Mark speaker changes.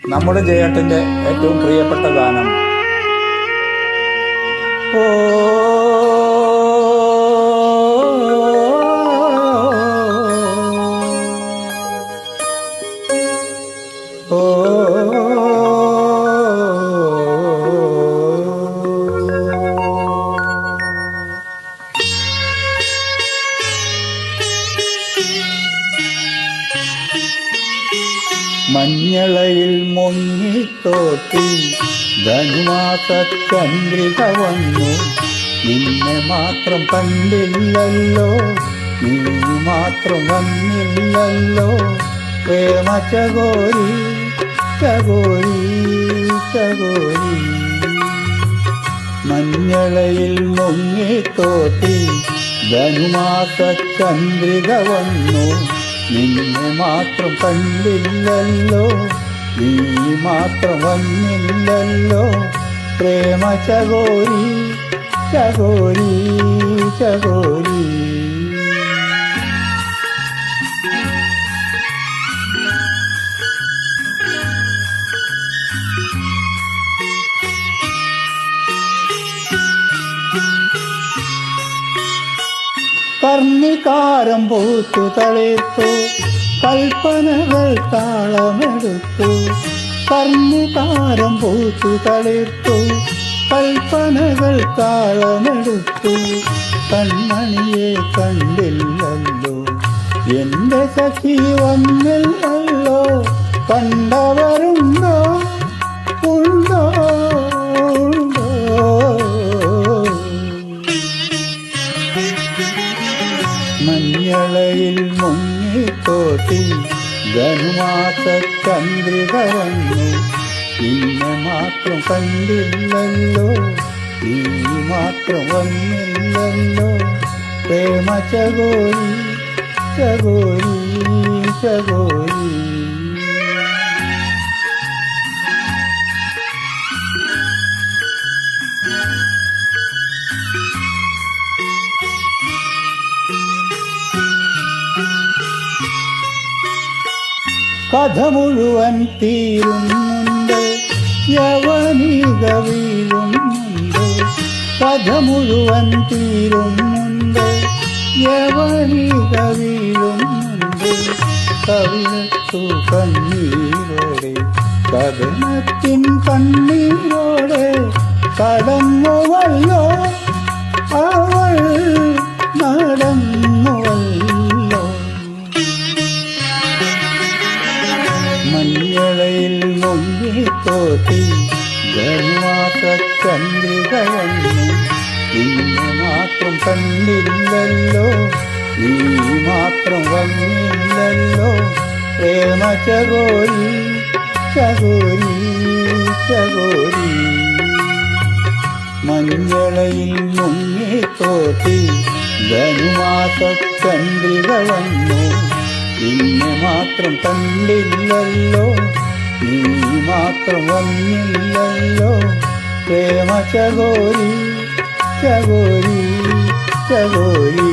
Speaker 1: നമ്മുടെ ജയേട്ടന്റെ ഏറ്റവും പ്രിയപ്പെട്ട ഗാനം ഓ ഓ മഞ്ഞളയിൽ മുങ്ങിത്തോട്ടി ധനുമാസ ചന്ദ്രിക വന്നു. നിന്നെ മാത്രം കണ്ടില്ലല്ലോ, നീ മാത്രം വന്നില്ലല്ലോ. പ്രേമ ചകോരി ചകോരി ചകോരി. മഞ്ഞളയിൽ മുങ്ങിത്തോട്ടി ധനുമാസ ചന്ദ്രിക വന്നു. നിന്നെ മാത്രം കണ്ടില്ലല്ലോ, നീ മാത്രം വന്നില്ലല്ലോ. പ്രേമ ചകോരി ചകോരി ചകോരി. കർണികാരം പൂത്തു തളിർത്തു, കൽപ്പനകൾ താളമെടുത്തു. കർണികാരം പൂത്തു തളിർത്തു, കൽപ്പനകൾ താളമെടുത്തു. കൺമണിയെ കണ്ടില്ലല്ലോ, എന്റെ സഖി വന്നില്ലല്ലോ. കണ്ടവരുണ്ടോ ഉണ്ടോ ഉണ്ടോ. മഞ്ഞളയിൽ മുങ്ങിത്തോട്ടി ധനുമാസ ചന്ദ്രിക വന്നു. നിന്നെ മാത്രം കണ്ടില്ലല്ലോ, നീ മാത്രം വന്നില്ലല്ലോ. പ്രേമ ചകോരി ചകോരി ചകോരി. കഥ മുഴുവൻ തീരുന്നുണ്ട്, യവനിക വീഴുന്നുണ്ട്. കഥ മുഴുവൻ തീരുന്നുണ്ട്, യവനിക വീഴുന്നുണ്ട്. കവിളത്തു കണ്ണീരോടെ കഥനത്തിൻ കണ്ണീരോടെ കടന്നുവല്ലോ അവൾ നടന്നുവല്ലോ. മഞ്ഞളയിൽ മുങ്ങിത്തോട്ടി ധനുമാസ ചന്ദ്രിക വന്നു. നിന്നെ മാത്രം കണ്ടില്ലല്ലോ, നീ മാത്രം വന്നില്ലല്ലോ. പ്രേമ ചകോരി ചകോരി ചകോരി. മഞ്ഞളയിൽ മുങ്ങിത്തോട്ടി ധനുമാസ ചന്ദ്രിക വന്നു. നിന്നെ മാത്രം കണ്ടില്ലല്ലോ, നീ മാത്രം വന്നില്ലല്ലോ. പ്രേമ ചകോരി ചകോരി ചകോരി.